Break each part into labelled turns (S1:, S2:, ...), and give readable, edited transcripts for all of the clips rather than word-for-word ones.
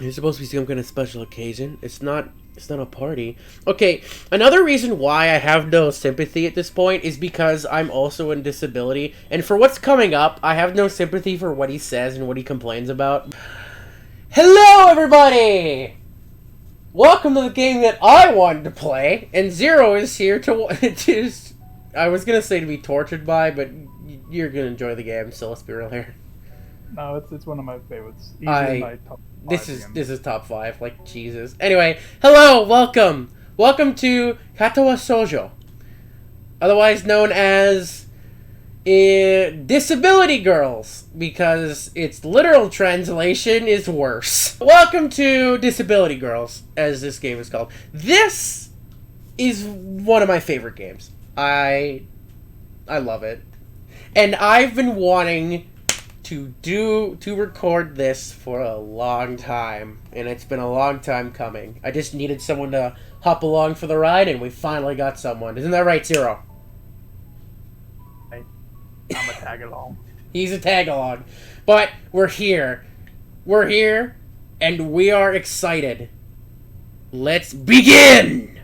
S1: It's supposed to be some kind of special occasion. It's not. It's not a party. Okay, another reason why I have no sympathy at this point is because I'm also in disability, and for what's coming up, I have no sympathy for what he says and what he complains about. Hello, everybody! Welcome to the game that I wanted to play, and Zero is here to I was gonna say to be tortured by, but you're gonna enjoy the game, so let's be real here.
S2: No, it's one of my favorites. Easily my top 5
S1: This is top 5, like Jesus. Anyway, hello, welcome to Katawa Shoujo, otherwise known as Disability Girls, because its literal translation is worse. Welcome to Disability Girls, as this game is called. This is one of my favorite games. I love it, and I've been wanting to record this for a long time, and it's been a long time coming. I just needed someone to hop along for the ride, and we finally got someone. Isn't that right, Zero?
S2: I'm a tag along.
S1: He's a tag along. But we're here. We're here, and we are excited. Let's begin!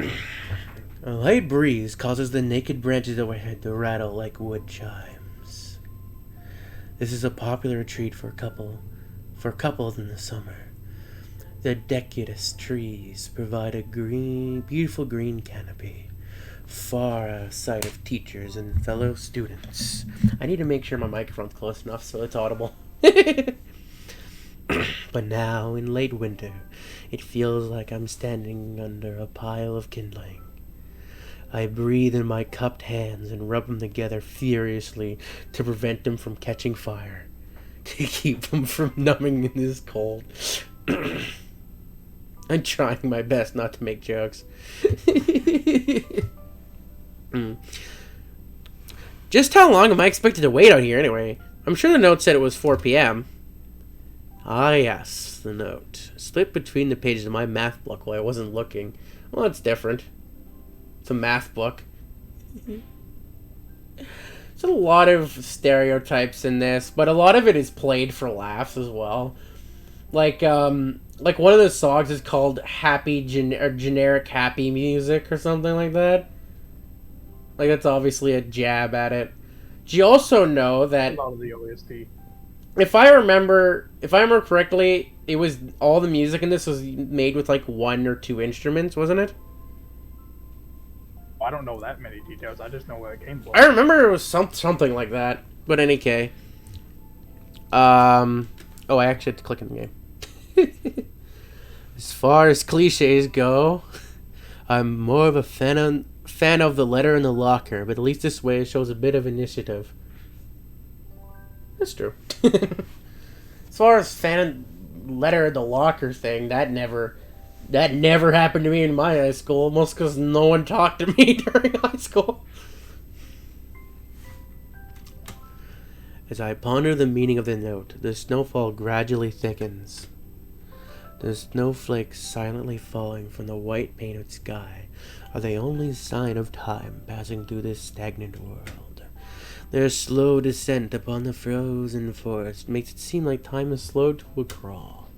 S1: A light breeze causes the naked branches overhead to rattle like wood chimes. This is a popular retreat for couples in the summer. The decadus trees provide a beautiful green canopy, far out of sight of teachers and fellow students. I need to make sure my microphone's close enough so it's audible. But now, in late winter, it feels like I'm standing under a pile of kindling. I breathe in my cupped hands and rub them together furiously to prevent them from catching fire, to keep them from numbing in this cold. I'm trying my best not to make jokes. Just how long am I expected to wait out here anyway? I'm sure the note said it was 4 p.m. Ah yes, the note. Slipped between the pages of my math book while I wasn't looking. Well, that's different. It's a math book. There's a lot of stereotypes in this, but a lot of it is played for laughs as well. Like one of the songs is called Happy Generic Happy Music or something like that. Like, that's obviously a jab at it. Do you also know that
S2: A lot of the OST.
S1: if I remember correctly, it was all the music in this was made with like 1 or 2 instruments, wasn't it?
S2: I don't know that many details. I just know where it came from.
S1: I remember it was something like that. But in any case, I actually had to click in the game. As far as cliches go, I'm more of a fan of the letter in the locker, but at least this way it shows a bit of initiative. That's true. As far as letter in the locker thing, that never happened to me in my high school, most because no one talked to me during high school. As I ponder the meaning of the note, the snowfall gradually thickens. The snowflakes silently falling from the white painted sky are the only sign of time passing through this stagnant world. Their slow descent upon the frozen forest makes it seem like time is slowed to a crawl.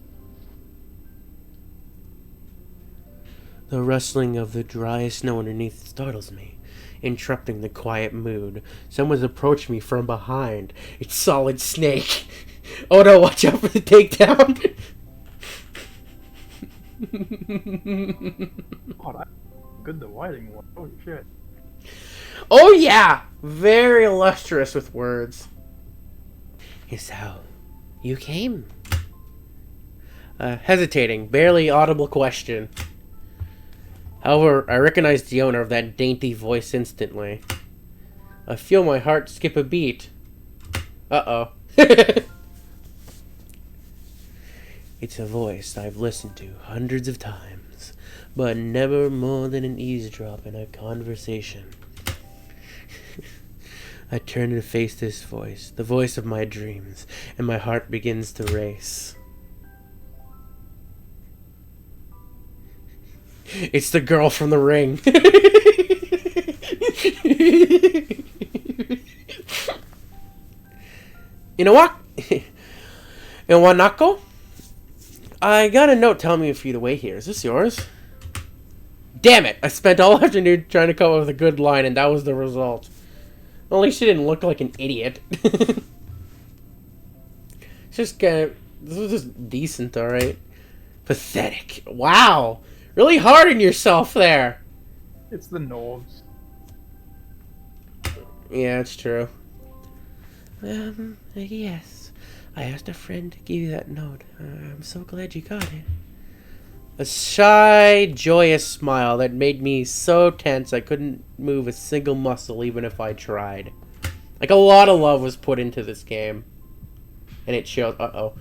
S1: The rustling of the dry snow underneath startles me, interrupting the quiet mood. Someone's approached me from behind. It's Solid Snake. Oh no, watch out for the takedown.
S2: Oh, that's good, the writing one. Oh shit.
S1: Oh yeah! Very illustrious with words. Is how you came? Hesitating, barely audible question. However, I recognize the owner of that dainty voice instantly. I feel my heart skip a beat. Uh-oh. It's a voice I've listened to hundreds of times, but never more than an eavesdrop in a conversation. I turn to face this voice, the voice of my dreams, and my heart begins to race. It's the girl from the ring. You know what? In Wanako, I got a note telling me for you to wait here. Is this yours? Damn it! I spent all afternoon trying to come up with a good line, and that was the result. Only she didn't look like an idiot. Just this was just decent, alright? Pathetic. Wow! Really hard on yourself there!
S2: It's the nerves.
S1: Yeah, it's true. Yes. I asked a friend to give you that note. I'm so glad you got it. A shy, joyous smile that made me so tense I couldn't move a single muscle even if I tried. Like, a lot of love was put into this game. And it showed. Uh-oh.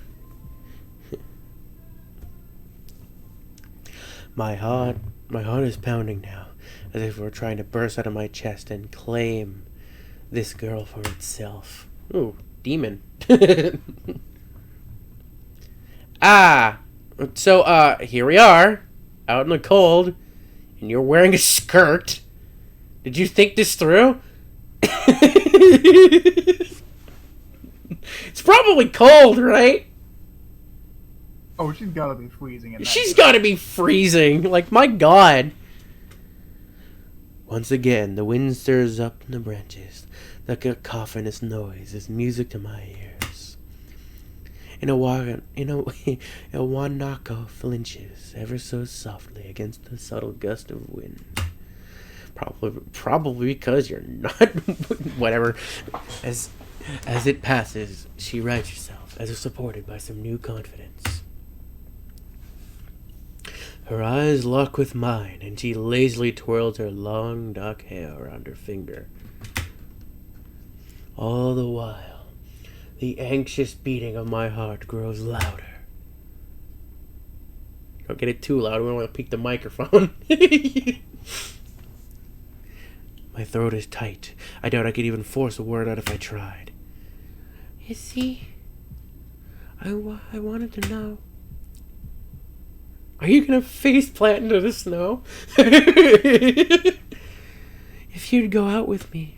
S1: My heart is pounding now, as if it were trying to burst out of my chest and claim this girl for itself. Ooh, demon. So, here we are, out in the cold, and you're wearing a skirt. Did you think this through? It's probably cold, right?
S2: Oh, she's gotta be freezing.
S1: She's gotta be freezing. Like, my god. Once again, the wind stirs up in the branches. The cacophonous noise is music to my ears. And a wanako flinches ever so softly against the subtle gust of wind. Probably because you're not. Whatever. As it passes, she rights herself, as if supported by some new confidence. Her eyes lock with mine, and she lazily twirls her long, dark hair around her finger. All the while, the anxious beating of my heart grows louder. Don't get it too loud, we don't want to peek the microphone. My throat is tight. I doubt I could even force a word out if I tried. You see, I wanted to know. Are you gonna face plant into the snow? If you'd go out with me.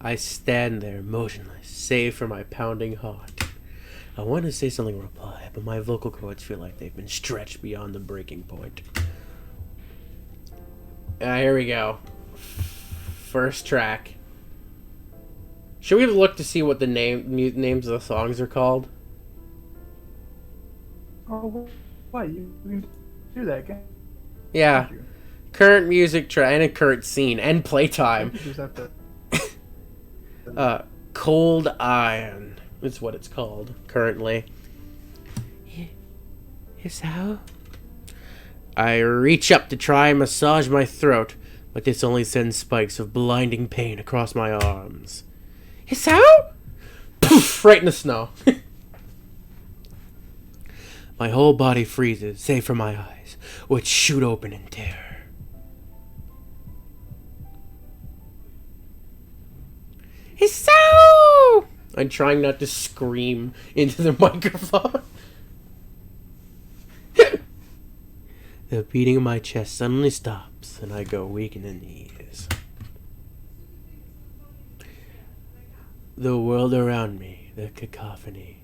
S1: I stand there motionless, save for my pounding heart. I want to say something in reply, but my vocal cords feel like they've been stretched beyond the breaking point. Here we go. First track. Should we look to see what the names of the songs are called?
S2: Oh, why? You can do that again.
S1: Yeah. Current music track and a current scene and playtime.
S2: You just have to...
S1: Cold Iron is what it's called currently. Yes, how? I reach up to try and massage my throat, but this only sends spikes of blinding pain across my arms. Yes, how? Poof! Right in the snow. My whole body freezes, save for my eyes, which shoot open in terror. It's so... I'm trying not to scream into the microphone. The beating of my chest suddenly stops, and I go weak in the knees. The world around me, the cacophony,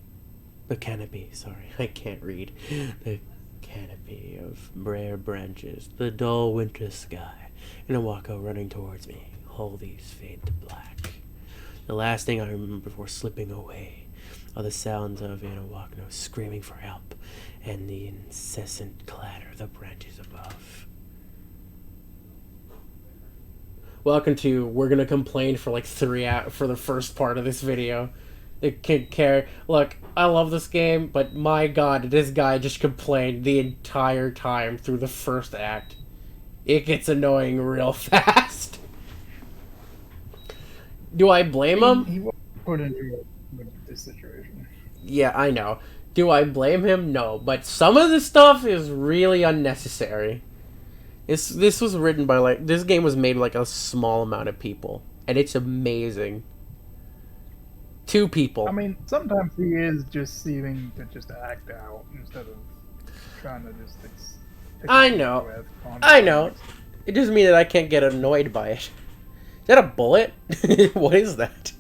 S1: the canopy, sorry, I can't read. The canopy of bare branches, the dull winter sky, and a wako running towards me. All these fade to black. The last thing I remember before slipping away are the sounds of Inawakno screaming for help and the incessant clatter of the branches above. Welcome to We're Gonna Complain for like 3 hours for the first part of this video. It can't care. Look, I love this game, but my god, this guy just complained the entire time through the first act. It gets annoying real fast. Do I blame him?
S2: He was put into this situation.
S1: Yeah, I know. Do I blame him? No. But some of the stuff is really unnecessary. This was written by, like... This game was made by, like, a small amount of people. And it's amazing. 2 people.
S2: I mean, sometimes he is just seeming to just act out instead of trying to just...
S1: I know. I know. It doesn't mean that I can't get annoyed by it. Is that a bullet? What is that?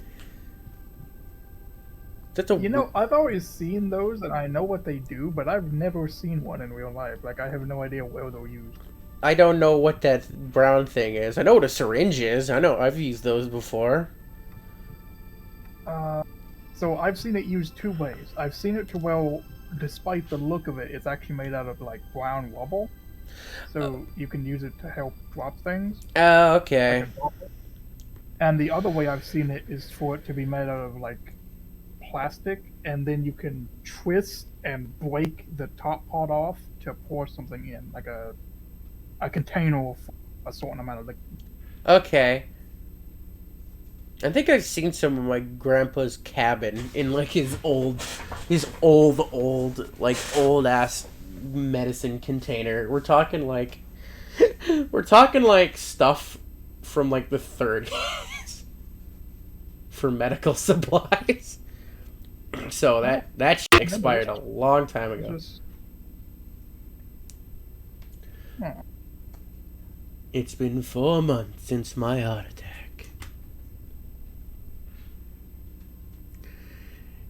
S1: That's a.
S2: You know, I've always seen those, and I know what they do, but I've never seen one in real life. Like, I have no idea where they're used.
S1: I don't know what that brown thing is. I know what a syringe is. I know I've used those before.
S2: So I've seen it used two ways. I've seen it to where, despite the look of it, it's actually made out of like brown rubble, so you can use it to help drop things.
S1: Oh,
S2: Like
S1: okay.
S2: a dropper. And the other way I've seen it is for it to be made out of like plastic, and then you can twist and break the top part off to pour something in, like a container of a certain amount of liquid.
S1: Okay. I think I've seen some of my grandpa's cabin in like his old ass medicine container. We're talking like stuff from like the 30s for medical supplies. So that shit expired a long time ago. It's been 4 months since my heart attack.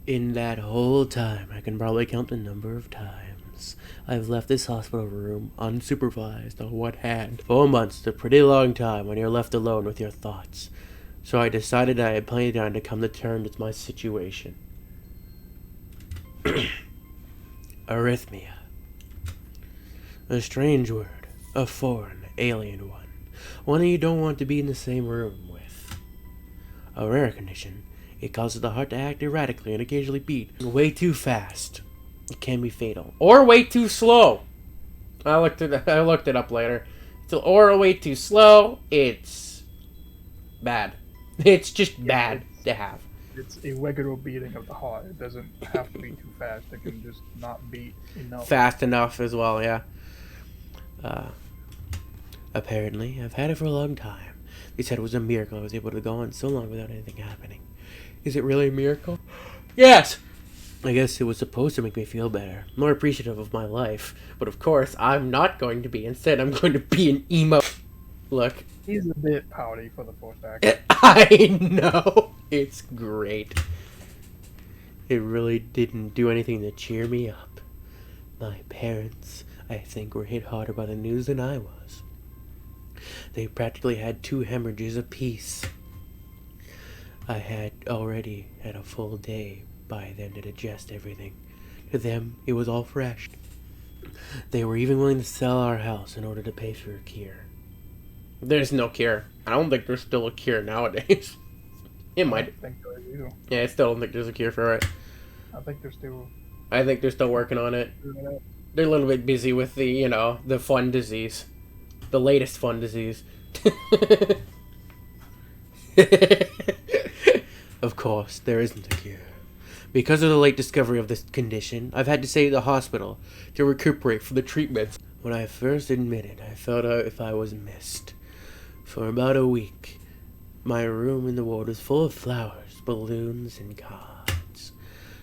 S1: In that whole time, I can probably count the number of times I've left this hospital room unsupervised on one hand. 4 months is a pretty long time when you're left alone with your thoughts. So I decided I had plenty of time to come to terms with my situation. Arrhythmia. A strange word. A foreign, alien one. One that you don't want to be in the same room with. A rare condition. It causes the heart to act erratically and occasionally beat way too fast. It can be fatal. Or way too slow. I looked it up later. Or way too slow, it's bad. It's just bad to have.
S2: It's a regular beating of the heart. It doesn't have to be too fast. It can just not beat enough.
S1: Fast enough as well, yeah. Apparently, I've had it for a long time. They said it was a miracle I was able to go on so long without anything happening. Is it really a miracle? Yes! I guess it was supposed to make me feel better, more appreciative of my life. But of course, I'm not going to be. Instead, I'm going to be an emo. Look.
S2: He's a bit pouty for the first act.
S1: I know. It's great. It really didn't do anything to cheer me up. My parents, I think, were hit harder by the news than I was. They practically had 2 hemorrhages apiece. I had already had a full day by then to digest everything. To them, it was all fresh. They were even willing to sell our house in order to pay for a cure. There's no cure. I don't think there's still a cure nowadays. It might.
S2: I think there is either.
S1: Yeah, I still don't think there's a cure for it.
S2: I think they're
S1: still working on it. They're a little bit busy with the fun disease. The latest fun disease. Of course, there isn't a cure. Because of the late discovery of this condition, I've had to stay at the hospital to recuperate from the treatments. When I first admitted, I felt as if I was missed. For about a week, my room in the ward was full of flowers, balloons, and cards.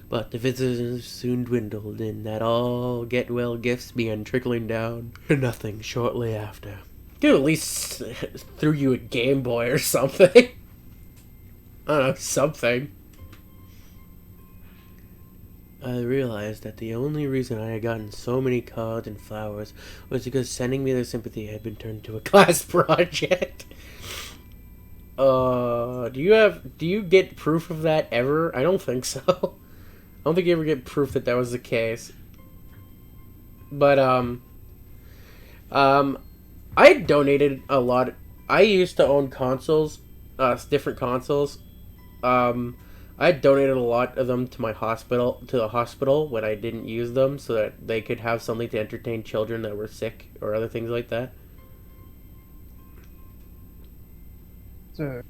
S1: But the visitors soon dwindled, and that all get-well gifts began trickling down to nothing shortly after. Could at least threw you a Game Boy or something. I don't know, something. I realized that the only reason I had gotten so many cards and flowers was because sending me their sympathy had been turned into a class project. Do you get proof of that ever? I don't think so. I don't think you ever get proof that was the case. But, I donated a lot. I used to own consoles, different consoles. I donated a lot of them to the hospital when I didn't use them, so that they could have something to entertain children that were sick or other things like that.
S2: It's a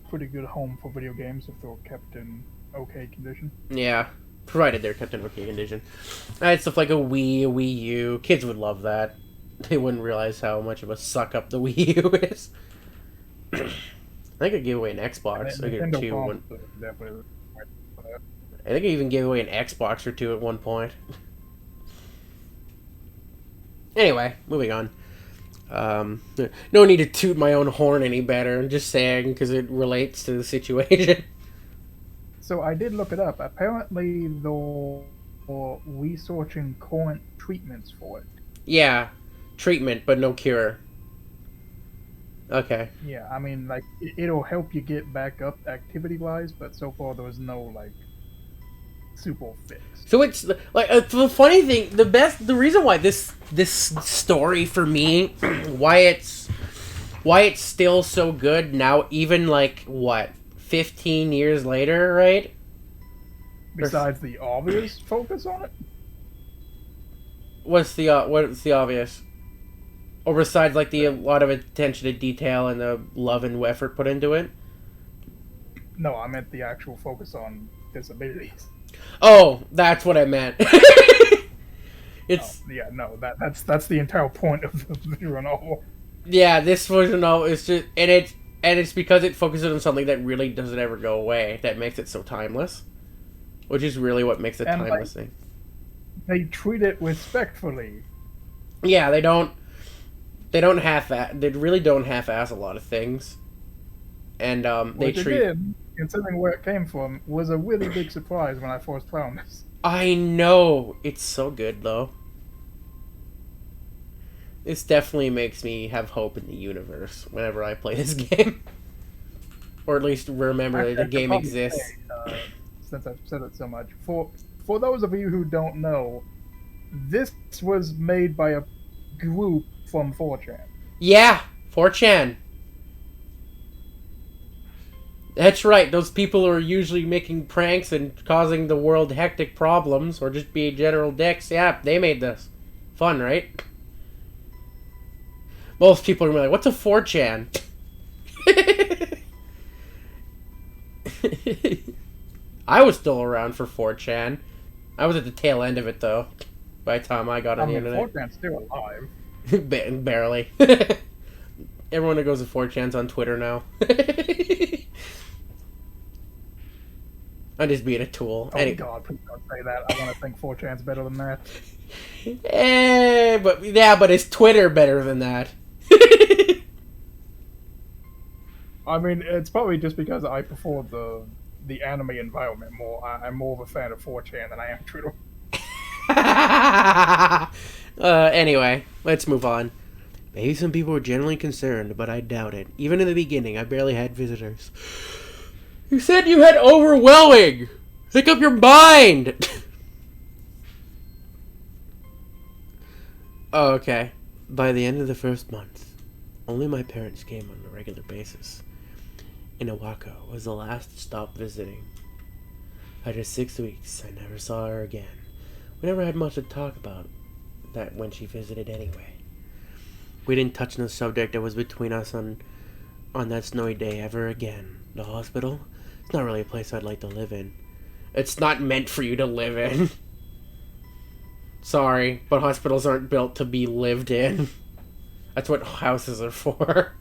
S2: pretty good home for video games if they're kept in okay condition.
S1: Yeah, provided they're kept in okay condition. I had stuff like a Wii, a Wii U. Kids would love that. They wouldn't realize how much of a suck up the Wii U is. I think I gave away an Xbox. I think I even gave away an Xbox or 2 at one point. Anyway, moving on. No need to toot my own horn any better. I'm just saying because it relates to the situation.
S2: So I did look it up. Apparently, they're researching current treatments for it.
S1: Yeah, treatment, but no cure. Okay.
S2: Yeah, I mean, like it'll help you get back up activity-wise, but so far there was no like super fix.
S1: So it's like the funny thing, the reason why this story for me, why it's still so good now, even like what 15 years later, right?
S2: Besides the obvious focus on it.
S1: What's the obvious? Or besides like the a lot of attention to detail and the love and effort put into it.
S2: No, I meant the actual focus on disabilities.
S1: Oh, that's what I meant.
S2: Oh,
S1: It's
S2: yeah, no, that's the entire point of the visual novel.
S1: yeah, this version of it's just and it's because it focuses on something that really doesn't ever go away that makes it so timeless, which is really what makes it
S2: And like
S1: timeless thing.
S2: they treat it respectfully.
S1: Yeah, they really don't half-ass a lot of things, and they
S2: Which
S1: treat.
S2: again, considering where it came from, was a really big surprise when I first found this.
S1: I know it's so good though. This definitely makes me have hope in the universe whenever I play this game, or at least remember
S2: Actually,
S1: that
S2: I
S1: the
S2: should
S1: game
S2: probably
S1: exists.
S2: say, since I've said it so much, for those of you who don't know, this was made by a group from 4chan.
S1: Yeah, 4chan. That's right. Those people who are usually making pranks and causing the world hectic problems, or just being general dicks. Yeah, they made this fun, right? Most people are gonna be like, "What's a 4chan?" I was still around for 4chan. I was at the tail end of it though. By the time I got
S2: I
S1: on the
S2: mean,
S1: internet,
S2: 4chan's still alive.
S1: Barely. Everyone that goes to 4chan's on Twitter now. I'm just being a tool.
S2: Oh God, please don't say that. I want to think 4chan's better than that.
S1: But is Twitter better than that?
S2: I mean, it's probably just because I prefer the anime environment more. I'm more of a fan of 4chan than I am Twitter.
S1: Anyway, let's move on. Maybe some people were genuinely concerned, but I doubt it. Even in the beginning, I barely had visitors. You said you had overwhelming! Pick up your mind! Oh, okay. By the end of the first month, only my parents came on a regular basis. Inawako was the last to stop visiting. After 6 weeks, I never saw her again. We never had much to talk about that when she visited anyway. We didn't touch on the subject that was between us on that snowy day ever again. The hospital? It's not really a place I'd like to live in. It's not meant for you to live in. Sorry, but hospitals aren't built to be lived in. That's what houses are for.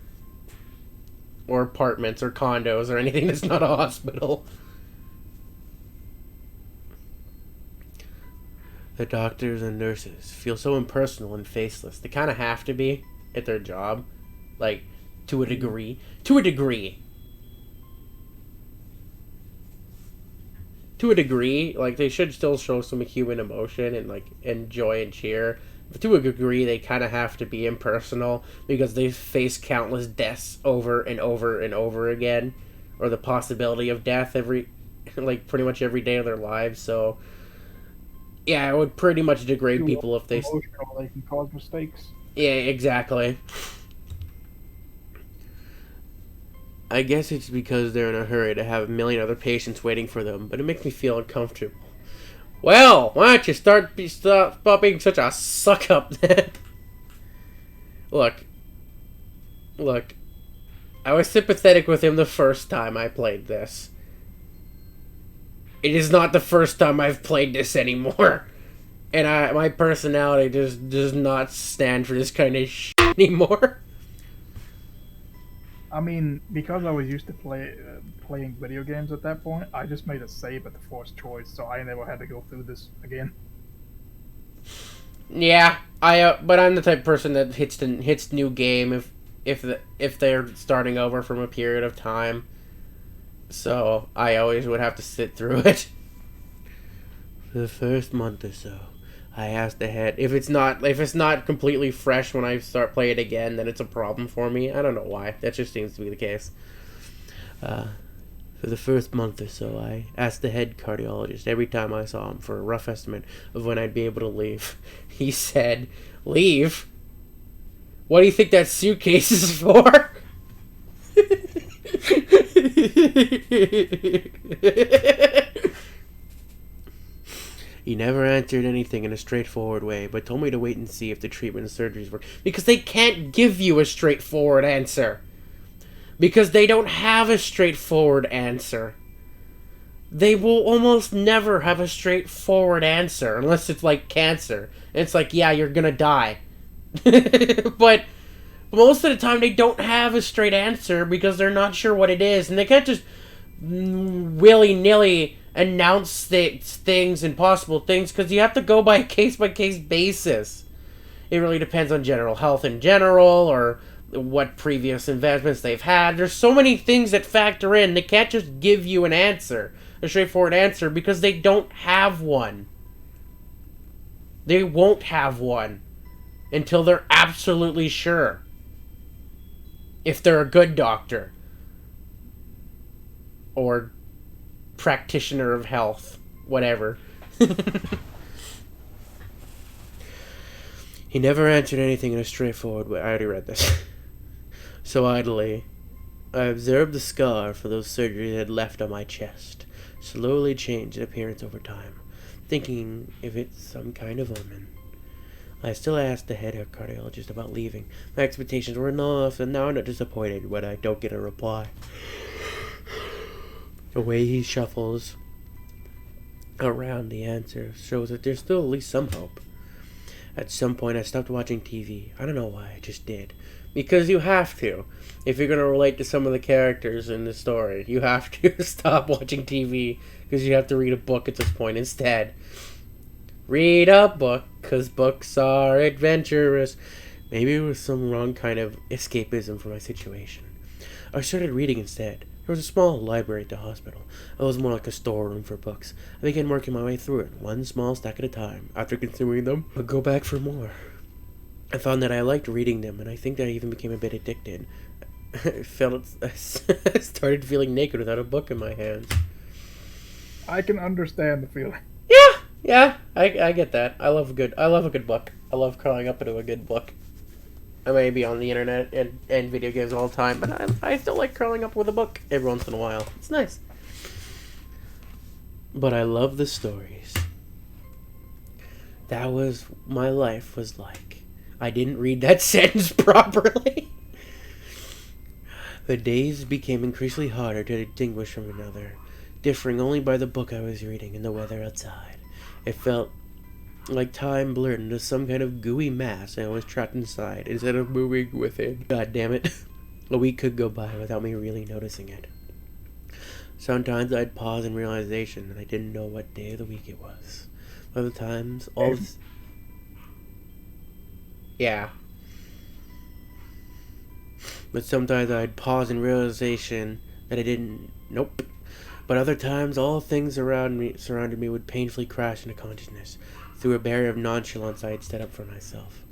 S1: Or apartments or condos or anything that's not a hospital. The doctors and nurses feel so impersonal and faceless. They kind of have to be at their job. Like, to a degree. To a degree. To a degree, like, they should still show some human emotion and, like, and joy and cheer. But to a degree, they kind of have to be impersonal because they face countless deaths over and over and over again. Or the possibility of death pretty much every day of their lives, so... Yeah, it would pretty much degrade people if they...
S2: Emotional, they can cause mistakes.
S1: Yeah, exactly. I guess it's because they're in a hurry to have a million other patients waiting for them, but it makes me feel uncomfortable. Well, why don't you stop being such a suck-up then? Look. I was sympathetic with him the first time I played this. It is not the first time I've played this anymore. And my personality just does not stand for this kind of shit anymore.
S2: I mean, because I was used to playing video games at that point, I just made a save at the first choice, so I never had to go through this again.
S1: Yeah, but I'm the type of person that hits new game if they're starting over from a period of time. So I always would have to sit through it. For the first month or so, I asked the head if it's not completely fresh when I start playing it again, then it's a problem for me. I don't know why. That just seems to be the case. For the first month or so, I asked the head cardiologist every time I saw him for a rough estimate of when I'd be able to leave. He said, "Leave? What do you think that suitcase is for?" He never answered anything in a straightforward way, but told me to wait and see if the treatment and surgeries work. Because they can't give you a straightforward answer. Because they don't have a straightforward answer. They will almost never have a straightforward answer, unless it's like cancer. And it's like, yeah, you're gonna die. But most of the time they don't have a straight answer because they're not sure what it is. And they can't just willy-nilly announce things and possible things, because you have to go by a case-by-case basis. It really depends on general health in general, or what previous investments they've had. There's so many things that factor in. They can't just give you an answer, a straightforward answer, because they don't have one. They won't have one until they're absolutely sure. If they're a good doctor. Or practitioner of health. Whatever. He never answered anything in a straightforward way. I already read this. So idly, I observed the scar for those surgeries had left on my chest slowly change in appearance over time, thinking if it's some kind of omen. I still asked the head cardiologist about leaving. My expectations were enough, and now I'm not disappointed when I don't get a reply. The way he shuffles around the answer shows that there's still at least some hope. At some point, I stopped watching TV. I don't know why, I just did. Because you have to. If you're going to relate to some of the characters in the story, you have to stop watching TV, because you have to read a book at this point instead. Read a book, because books are adventurous. Maybe it was some wrong kind of escapism for my situation. I started reading instead. There was a small library at the hospital. It was more like a storeroom for books. I began working my way through it, one small stack at a time. After consuming them, I'd go back for more. I found that I liked reading them, and I think that I even became a bit addicted. I started feeling naked without a book in my hands.
S2: I can understand the feeling.
S1: Yeah, I get that. I love a good book. I love crawling up into a good book. I may be on the internet and video games all the time, but I still like curling up with a book every once in a while. It's nice. But I love the stories. That was my life was like. I didn't read that sentence properly. The days became increasingly harder to distinguish from another, differing only by the book I was reading and the weather outside. It felt like time blurred into some kind of gooey mass, and I was trapped inside instead of moving within. God damn it. A week could go by without me really noticing it. Sometimes I'd pause in realization that I didn't know what day of the week it was. Other times, Yeah. But sometimes I'd pause in realization that I didn't... Nope. But other times, all things surrounded me would painfully crash into consciousness through a barrier of nonchalance I had set up for myself.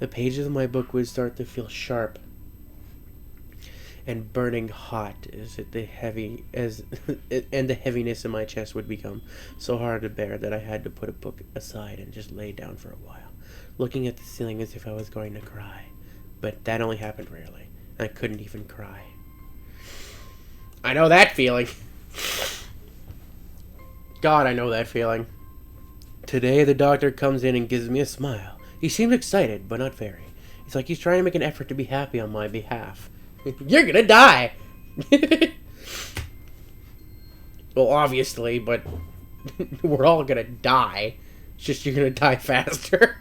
S1: The pages of my book would start to feel sharp and burning hot and the heaviness in my chest would become so hard to bear that I had to put a book aside and just lay down for a while, looking at the ceiling as if I was going to cry. But that only happened rarely. I couldn't even cry. I know that feeling. God, I know that feeling. Today, the doctor comes in and gives me a smile. He seems excited, but not very. It's like he's trying to make an effort to be happy on my behalf. You're gonna die! Well, obviously, but we're all gonna die. It's just you're gonna die faster.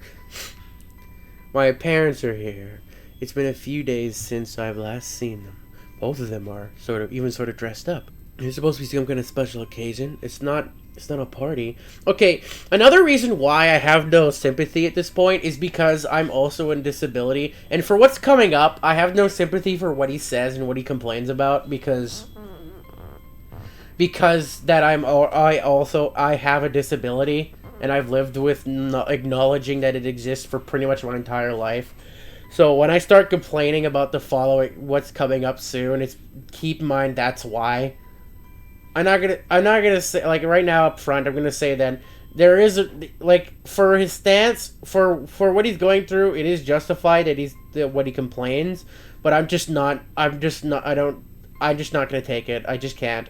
S1: My parents are here. It's been a few days since I've last seen them. Both of them are sort of dressed up. It's supposed to be some kind of special occasion. It's not a party. Okay, another reason why I have no sympathy at this point is because I'm also in disability, and for what's coming up, I have no sympathy for what he says and what he complains about, because because that I have a disability, and I've lived with acknowledging that it exists for pretty much my entire life. So when I start complaining about what's coming up soon, it's keep in mind that's why. I'm not gonna say, like, right now up front. I'm gonna say that there is for his stance, for what he's going through, it is justified that what he complains. But I'm just not. I'm just not. I don't. I'm just not gonna take it. I just can't.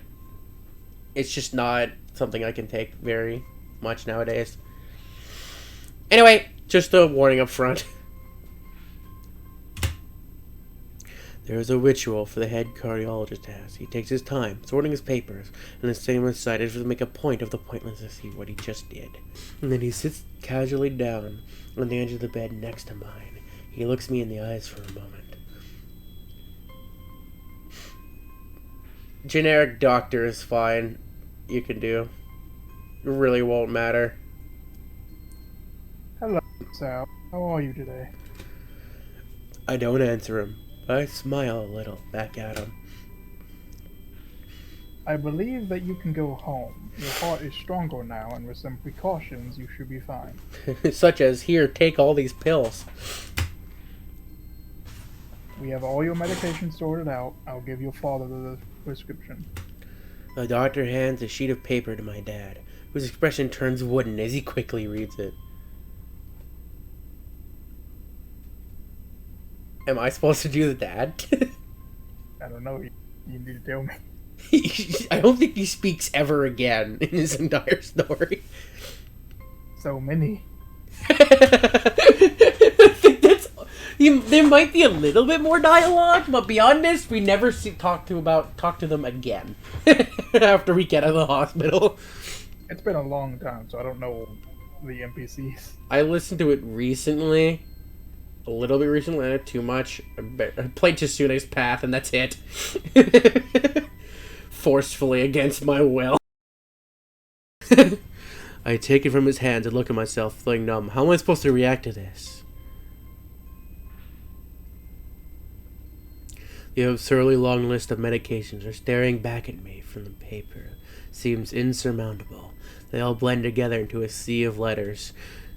S1: It's just not something I can take very much nowadays. Anyway, just a warning up front. There is a ritual for the head cardiologist has. He takes his time, sorting his papers, and is sitting aside as if to make a point of the pointlessness of what he just did. And then he sits casually down on the edge of the bed next to mine. He looks me in the eyes for a moment. Generic doctor is fine. You can do. It really won't matter.
S2: Hello, Sal. How are you today?
S1: I don't answer him. I smile a little back at him.
S2: I believe that you can go home. Your heart is stronger now, and with some precautions, you should be fine.
S1: Such as, here, take all these pills.
S2: We have all your medication sorted out. I'll give your father the prescription.
S1: The doctor hands a sheet of paper to my dad, whose expression turns wooden as he quickly reads it. Am I supposed to do the dad?
S2: I don't know. You need to tell me.
S1: I don't think he speaks ever again in his entire story.
S2: So many.
S1: I think there might be a little bit more dialogue, but beyond this, we never talk to them again after we get out of the hospital.
S2: It's been a long time, so I don't know the NPCs.
S1: I listened to it recently. A little bit recently, not too much. I played Tsune's Path, and that's it. Forcefully against my will. I take it from his hands and look at myself, feeling numb. How am I supposed to react to this? The absurdly long list of medications are staring back at me from the paper. Seems insurmountable. They all blend together into a sea of letters.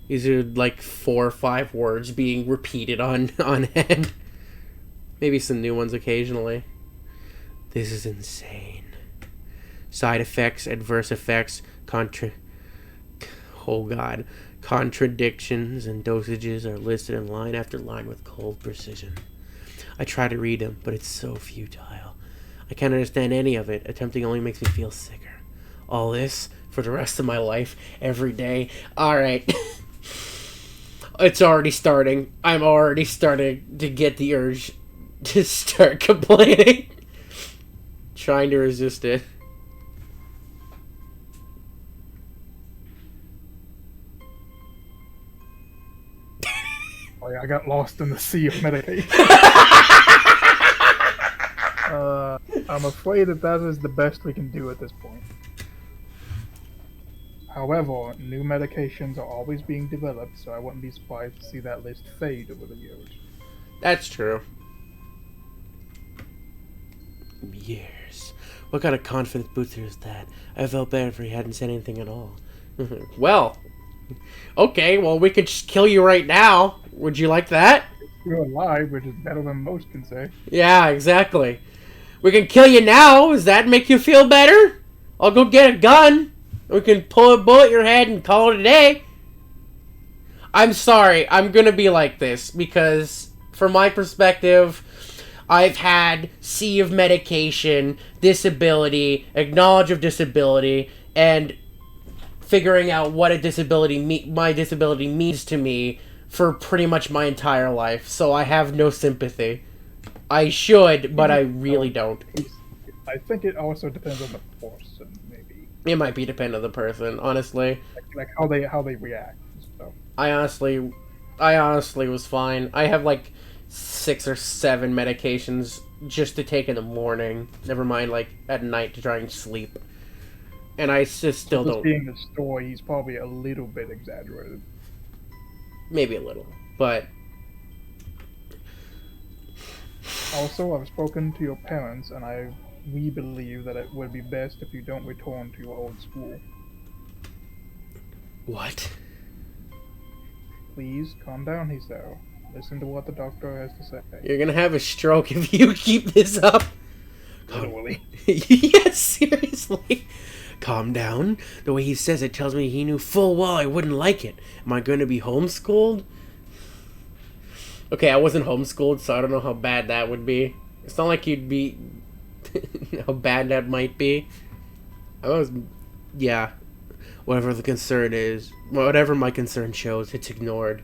S1: These are like 4 or 5 words being repeated on end. Maybe some new ones occasionally. This is insane. Side effects, adverse effects, contradictions and dosages are listed in line after line with cold precision. I try to read them, but it's so futile. I can't understand any of it. Attempting only makes me feel sicker. All this for the rest of my life, every day. Alright. It's already starting. I'm already starting to get the urge to start complaining. Trying to resist it.
S2: Oh, yeah, I got lost in the sea of medication. I'm afraid that is the best we can do at this point. However, new medications are always being developed, so I wouldn't be surprised to see that list fade over the years.
S1: That's true. Years. What kind of confidence booster is that? I felt bad if he hadn't said anything at all. Well, okay, well, we could just kill you right now. Would you like that?
S2: You're alive, which is better than most can say.
S1: Yeah, exactly. We can kill you now. Does that make you feel better? I'll go get a gun. We can pull a bullet in your head and call it a day. I'm sorry. I'm going to be like this because, from my perspective, I've had sea of medication, disability, acknowledge of disability, and figuring out what my disability means to me for pretty much my entire life. So I have no sympathy. I should, but I really don't.
S2: I think it also depends on the person, maybe.
S1: It might be dependent on the person, honestly.
S2: Like how they react and stuff.
S1: I honestly was fine. I have like 6 or 7 medications just to take in the morning. Never mind, like at night to try and sleep. And I just still don't.
S2: Being the story, he's probably a little bit exaggerated.
S1: Maybe a little, but.
S2: Also, I've spoken to your parents, and I we believe that it would be best if you don't return to your old school.
S1: What?
S2: Please calm down, Hisao. Listen to what the doctor has to say.
S1: You're gonna have a stroke if you keep this up.
S2: Literally.
S1: Yes, seriously. Calm down. The way he says it tells me he knew full well I wouldn't like it. Am I going to be homeschooled? Okay, I wasn't homeschooled, so I don't know how bad that would be. It's not like you'd be... how bad that might be. I was... Yeah. Whatever the concern is. Whatever my concern shows, it's ignored.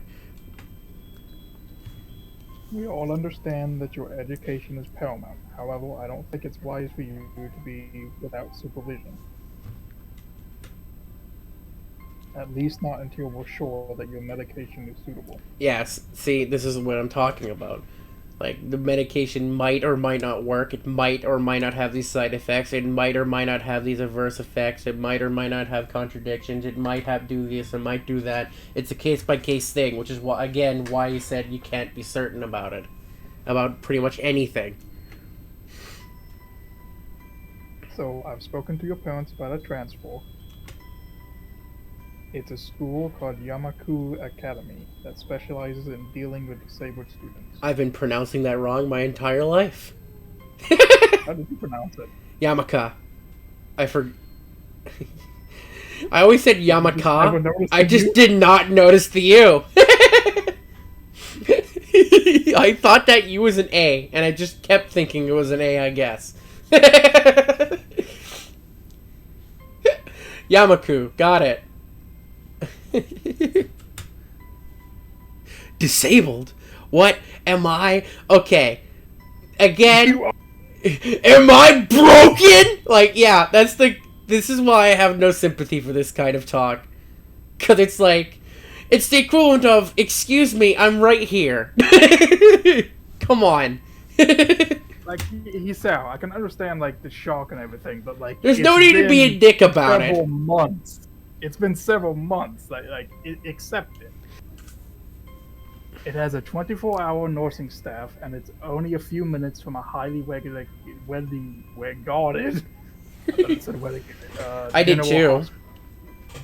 S2: We all understand that your education is paramount. However, I don't think it's wise for you to be without supervision. At least not until we're sure that your medication is suitable.
S1: Yes, see, this is what I'm talking about. Like, the medication might or might not work. It might or might not have these side effects. It might or might not have these adverse effects. It might or might not have contradictions. It might have do this. It might do that. It's a case-by-case thing, which is, why, again, why you said you can't be certain about it. About pretty much anything.
S2: So, I've spoken to your parents about a transfer. It's a school called Yamaku Academy that specializes in dealing with disabled students.
S1: I've been pronouncing that wrong my entire life.
S2: How did you pronounce it?
S1: Yamaka. I always said Yamaka. I just did not notice the U. I thought that U was an A, and I just kept thinking it was an A, I guess. Yamaku. Got it. Disabled? What am I? Okay. Again, am I broken? Like, yeah, this is why I have no sympathy for this kind of talk. Cause it's like, it's the equivalent of, excuse me, I'm right here. Come on.
S2: Like, Hisao, I can understand, like, the shock and everything, but, like...
S1: There's no need to be a dick about it.
S2: Months. It's been several months. Accept it. It has a 24-hour nursing staff, and it's only a few minutes from a highly guarded.
S1: I did too.
S2: Hospital.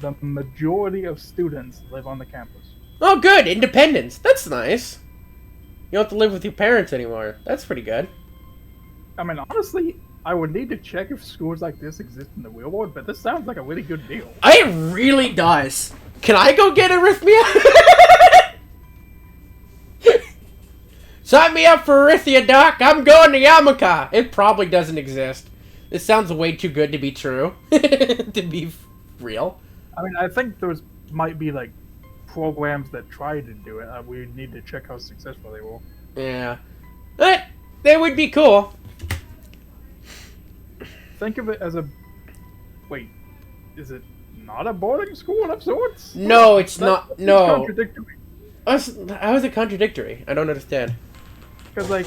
S2: The majority of students live on the campus.
S1: Oh, good. Independence. That's nice. You don't have to live with your parents anymore. That's pretty good.
S2: I mean, honestly, I would need to check if schools like this exist in the real world, but this sounds like a really good deal.
S1: It really does. Can I go get arrhythmia? Sign me up for arrhythmia, Doc. I'm going to Yamaka. It probably doesn't exist. This sounds way too good to be true. To be real.
S2: I mean, I think there might be, like, programs that try to do it. We need to check how successful they will.
S1: Yeah. But they would be cool.
S2: Think of it as a... Wait, is it not a boarding school of sorts?
S1: No, it's not. No.
S2: Contradictory.
S1: How is it contradictory? I don't understand.
S2: Because, like,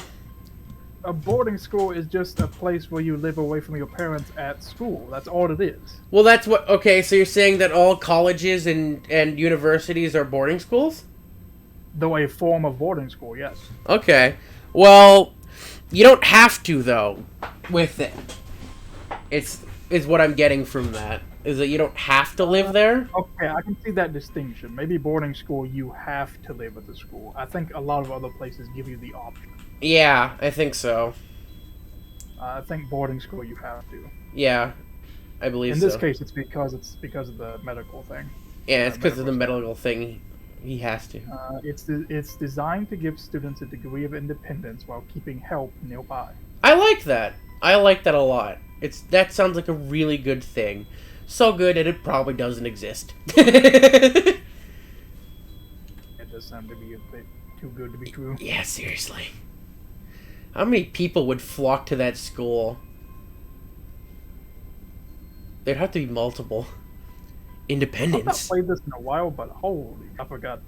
S2: a boarding school is just a place where you live away from your parents at school. That's all it is.
S1: Well, that's what... Okay, so you're saying that all colleges and universities are boarding schools?
S2: Though a form of boarding school, yes.
S1: Okay. Well, you don't have to, though, with it. Is what I'm getting from that. Is that you don't have to live there?
S2: Okay, I can see that distinction. Maybe boarding school, you have to live at the school. I think a lot of other places give you the option.
S1: Yeah, I think so.
S2: I think boarding school, you have to.
S1: Yeah, I believe so.
S2: In this case, it's because of the medical thing.
S1: Yeah, it's because of the medical thing. He has to.
S2: It's designed to give students a degree of independence while keeping help nearby.
S1: I like that. I like that a lot. That sounds like a really good thing. So good that it probably doesn't exist.
S2: It does sound to be a bit too good to be true.
S1: Yeah, seriously. How many people would flock to that school? There'd have to be multiple. Independence.
S2: I've not played this in a while, but holy, I forgot.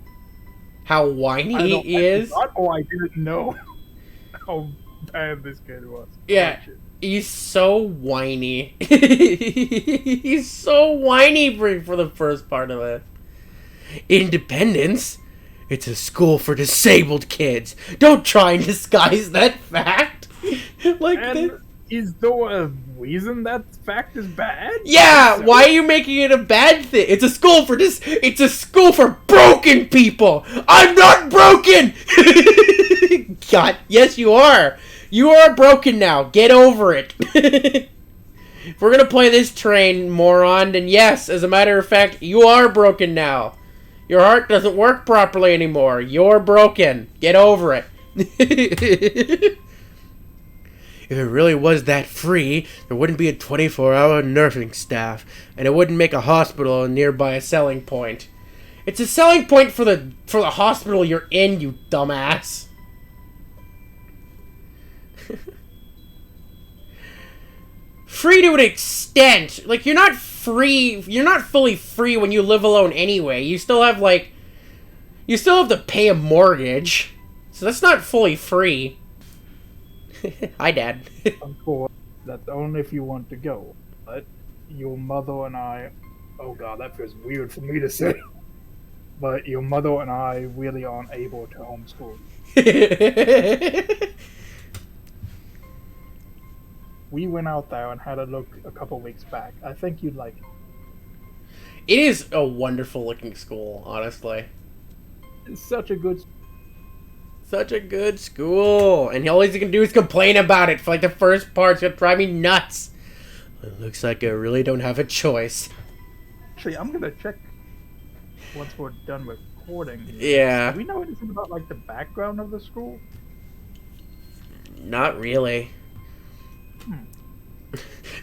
S1: How whiny he is?
S2: I didn't know how bad this kid was.
S1: Yeah. He's so whiny. He's so whiny for the first part of it. Independence? It's a school for disabled kids. Don't try and disguise that fact.
S2: Is there a reason that fact is bad?
S1: Yeah,
S2: So-
S1: why are you making it a bad thing? It's a school for this. It's a school for broken people. I'm not broken. God, yes you are. You are broken now. Get over it. If we're gonna play this train, moron, then yes, as a matter of fact, you are broken now. Your heart doesn't work properly anymore. You're broken. Get over it. If it really was that free, there wouldn't be a 24-hour nursing staff, and it wouldn't make a hospital nearby a selling point. It's a selling point for the hospital you're in, you dumbass. Free to an extent. Like, you're not free, you're not fully free when you live alone anyway. You still have, like, you still have to pay a mortgage. So that's not fully free. Hi, Dad.
S2: Of course, that's only if you want to go. But your mother and I, oh god, that feels weird for me to say. But your mother and I really aren't able to homeschool. We went out there and had a look a couple weeks back. I think you'd like it.
S1: It is a wonderful looking school, honestly.
S2: It's such a good.
S1: Such a good school. And all he's gonna do is complain about it for like the first part. It's gonna drive me nuts. It looks like I really don't have a choice.
S2: Actually, I'm gonna check once we're done recording.
S1: Yeah.
S2: Do we know anything about like the background of the school?
S1: Not really.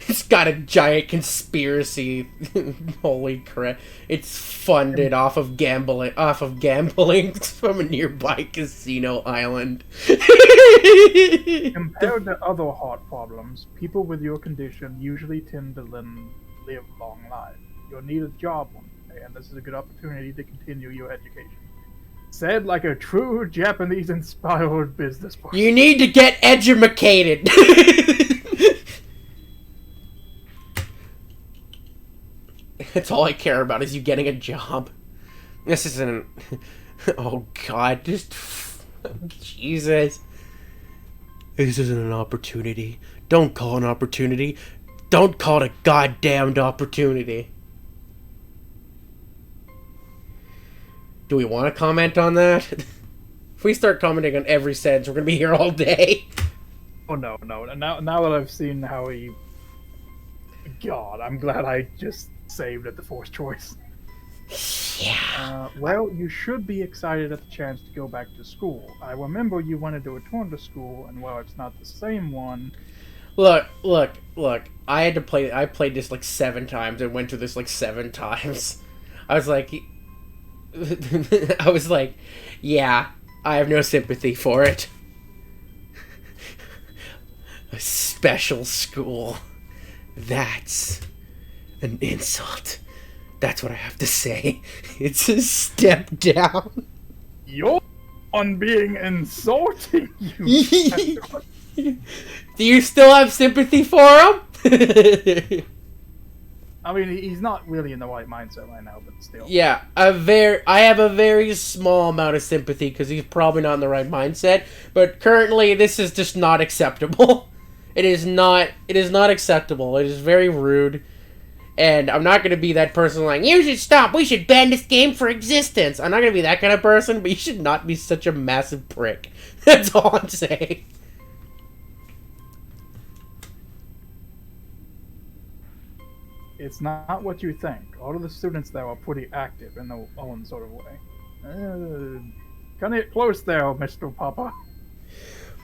S1: It's got a giant conspiracy. Holy crap. It's funded off of gambling from a nearby casino island.
S2: Compared to other heart problems, people with your condition usually tend to live long lives. You'll need a job one day, and this is a good opportunity to continue your education. Said like a true Japanese-inspired business person.
S1: You need to get edumacated. That's all I care about is you getting a job. This isn't... Oh god, just... Jesus. This isn't an opportunity. Don't call it an opportunity. Don't call it a goddamned opportunity. Do we want to comment on that? If we start commenting on every sentence, we're going to be here all day.
S2: Oh no. Now that I've seen how he... God, I'm glad I just saved at the fourth choice.
S1: Yeah.
S2: Well, you should be excited at the chance to go back to school. I remember you wanted to return to school, and while it's not the same one...
S1: Look. I played this like 7 times and went through this like 7 times. I was like, yeah, I have no sympathy for it. A special school. That's an insult. That's what I have to say. It's a step down.
S2: You're on being insulting, you.
S1: Do you still have sympathy for him?
S2: I mean, he's not really in the right mindset right now, but still.
S1: Yeah, I have a very small amount of sympathy because he's probably not in the right mindset. But currently, this is just not acceptable. It is not acceptable. It is very rude. And I'm not going to be that person like, you should stop, we should ban this game for existence. I'm not going to be that kind of person, but you should not be such a massive prick. That's all I'm saying.
S2: It's not what you think. All of the students there are pretty active in their own sort of way. Can you get close there, Mr. Papa?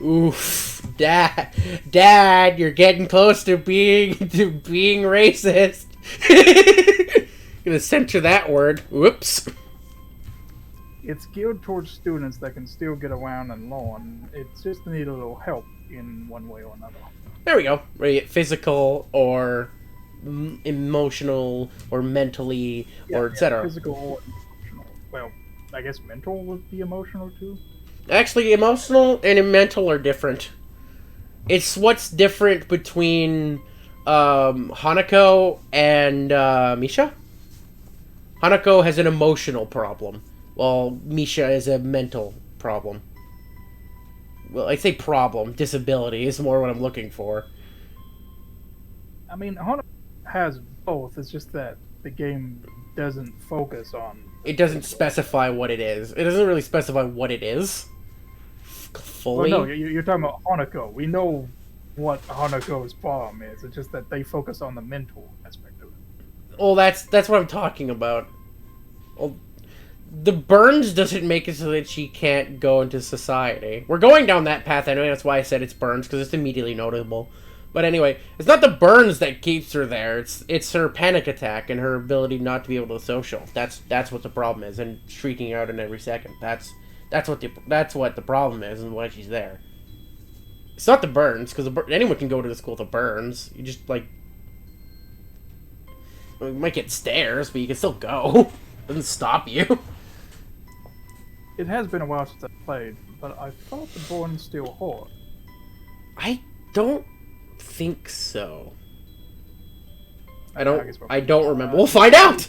S1: Oof, Dad, you're getting close to being racist. Gonna censor that word. Whoops.
S2: It's geared towards students that can still get around and learn. It's just need a little help in one way or another.
S1: There we go. Right, physical or emotional or mentally or etc.
S2: Physical or emotional. Well, I guess mental would be emotional too.
S1: Actually, emotional and mental are different. It's what's different between Hanako and Misha. Hanako has an emotional problem, while Misha is a mental problem. Well, I say problem. Disability is more what I'm looking for.
S2: I mean, Honor has both. It's just that the game doesn't focus on the
S1: It doesn't
S2: visual.
S1: specify what it is. It doesn't really specify what it is
S2: Well, no,
S1: fully.
S2: you're talking about Hanako. We know what Hanako's problem is. It's just that they focus on the mental aspect of it.
S1: Well, that's what I'm talking about. Well, the burns doesn't make it so that she can't go into society. We're going down that path anyway. That's why I said it's burns, because it's immediately noticeable. But anyway, it's not the burns that keeps her there. It's her panic attack and her ability not to be able to social. That's what the problem is, and shrieking out in every second. That's what the problem is, and why she's there. It's not the burns, because anyone can go to the school with the burns. You just like, well, you might get stares, but you can still go. Doesn't stop you.
S2: It has been a while since I played, but I thought the burns still hold.
S1: I don't think so. I
S2: guess we'll
S1: don't remember. We'll find out.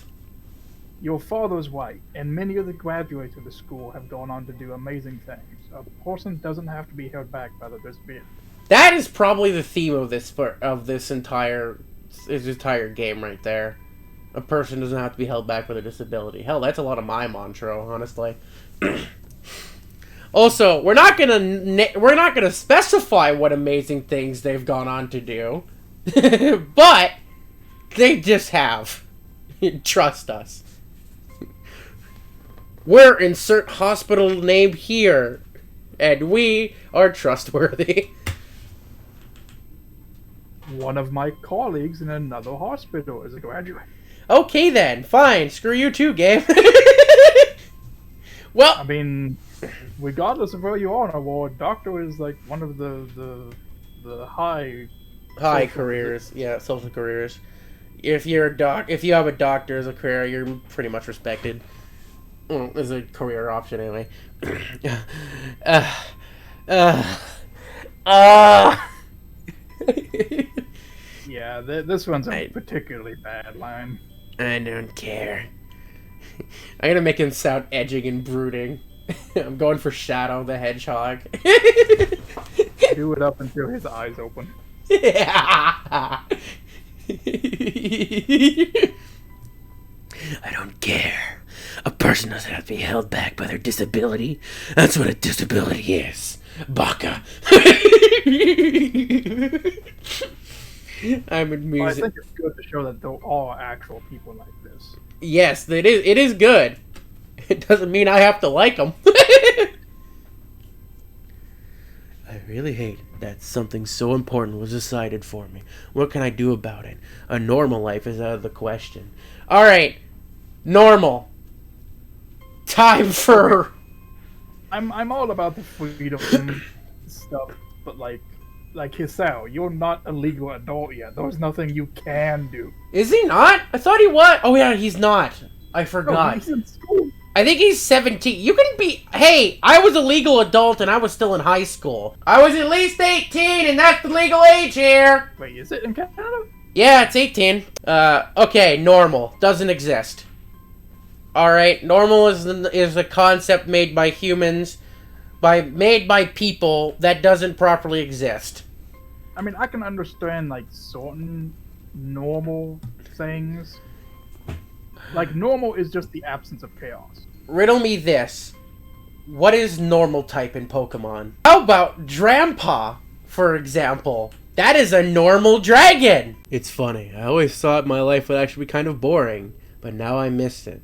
S2: Your father's white, and many of the graduates of the school have gone on to do amazing things. A person doesn't have to be held back by their disability.
S1: That is probably the theme of this entire game right there. A person doesn't have to be held back with a disability. Hell, that's a lot of my mantra, honestly. Also, we're not gonna specify what amazing things they've gone on to do, but they just have. Trust us. We're insert hospital name here, and we are trustworthy.
S2: One of my colleagues in another hospital is a graduate.
S1: Okay then, fine. Screw you too, Gabe. Well,
S2: I mean, regardless of where you are in a war, doctor is like one of the high
S1: careers, yeah, social careers. If you have a doctor as a career, you're pretty much respected. As a career option, anyway.
S2: Yeah, this one's a particularly bad line.
S1: I don't care. I'm gonna make him sound edging and brooding. I'm going for Shadow the Hedgehog.
S2: Do it up until his eyes open.
S1: I don't care. A person doesn't have to be held back by their disability. That's what a disability is. Baka. I'm amused.
S2: Well, I think it's good to show that there are actual people like this.
S1: Yes, it is. It is good. It doesn't mean I have to like them. I really hate that something so important was decided for me. What can I do about it? A normal life is out of the question. Alright. Normal. Time for...
S2: I'm all about the freedom stuff, but like Hisao, you're not a legal adult yet. There's nothing you can do.
S1: Is he not? I thought he was. Oh yeah, he's not. I forgot.
S2: No, he's in school.
S1: I think he's 17. You can be... Hey, I was a legal adult and I was still in high school. I was at least 18 and that's the legal age here.
S2: Wait, is it in Canada?
S1: Yeah, it's 18. Okay, normal. Doesn't exist. Alright, normal is a concept made by humans, made by people that doesn't properly exist.
S2: I mean, I can understand, like, certain normal things. Like, normal is just the absence of chaos.
S1: Riddle me this. What is normal type in Pokemon? How about Drampa, for example? That is a normal dragon! It's funny. I always thought my life would actually be kind of boring, but now I missed it.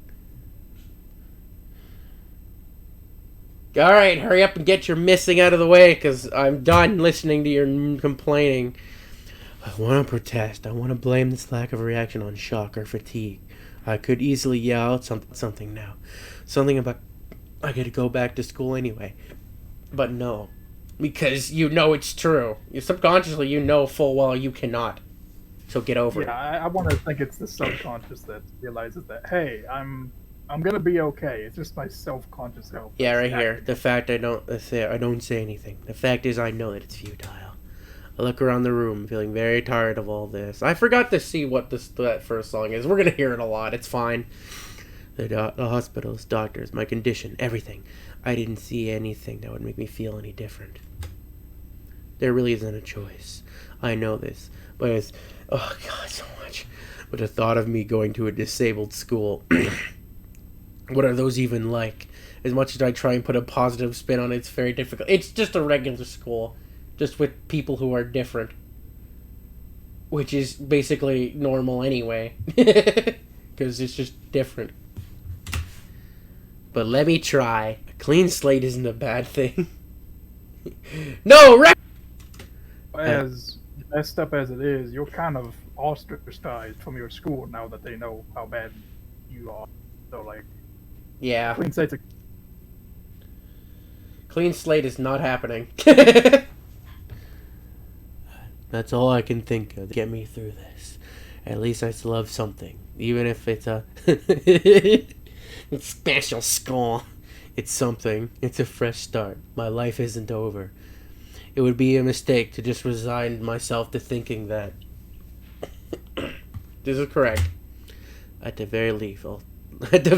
S1: Alright, hurry up and get your missing out of the way, because I'm done listening to your complaining. I want to protest. I want to blame this lack of reaction on shock or fatigue. I could easily yell out something now. Something about I gotta go back to school anyway. But no. Because you know it's true. Subconsciously you know full well you cannot. So get over it.
S2: Yeah, I want to think it's the subconscious that realizes that, hey, I'm gonna be okay. It's just my self-conscious self.
S1: Yeah, right here. The fact I don't say anything. The fact is I know that it's futile. I look around the room, feeling very tired of all this. I forgot to see what that first song is. We're gonna hear it a lot. It's fine. The hospitals, doctors, my condition, everything. I didn't see anything that would make me feel any different. There really isn't a choice. I know this. But it's, oh god, so much. But the thought of me going to a disabled school, what are those even like? As much as I try and put a positive spin on it, it's very difficult. It's just a regular school, just with people who are different. Which is basically normal anyway. Because it's just different. But let me try. A clean slate isn't a bad thing. No,
S2: As messed up as it is, you're kind of ostracized from your school now that they know how bad you are. So, like,
S1: yeah.
S2: clean slate's a
S1: Clean slate is not happening. That's all I can think of to get me through this. At least I still have something. Even if it's a special score. It's something. It's a fresh start. My life isn't over. It would be a mistake to just resign myself to thinking that. This is correct. At the very least, At the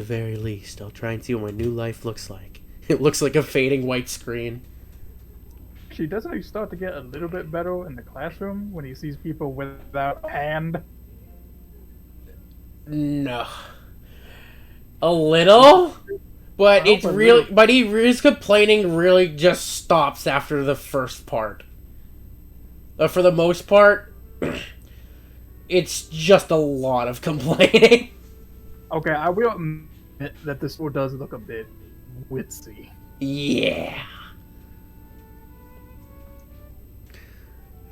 S1: very least, I'll try and see what my new life looks like. It looks like a fading white screen.
S2: Actually, doesn't he start to get a little bit better in the classroom when he sees people without a hand?
S1: No. A little? But it's really... But his complaining really just stops after the first part. For the most part, it's just a lot of complaining.
S2: Okay, I will admit that this one does look a bit witsy.
S1: Yeah.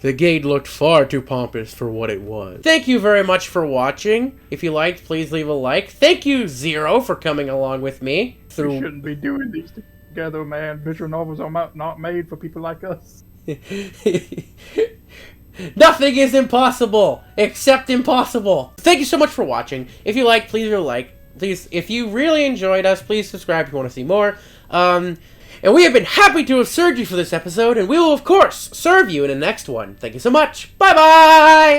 S1: The gate looked far too pompous for what it was. Thank you very much for watching. If you liked, please leave a like. Thank you, Zero, for coming along with me.
S2: We shouldn't be doing these together, man. Visual novels are not made for people like us.
S1: Nothing is impossible except impossible. Thank you so much for watching. If you liked, please leave a like. Please, if you really enjoyed us, please subscribe if you want to see more. And we have been happy to have served you for this episode, and we will, of course, serve you in the next one. Thank you so much. Bye-bye!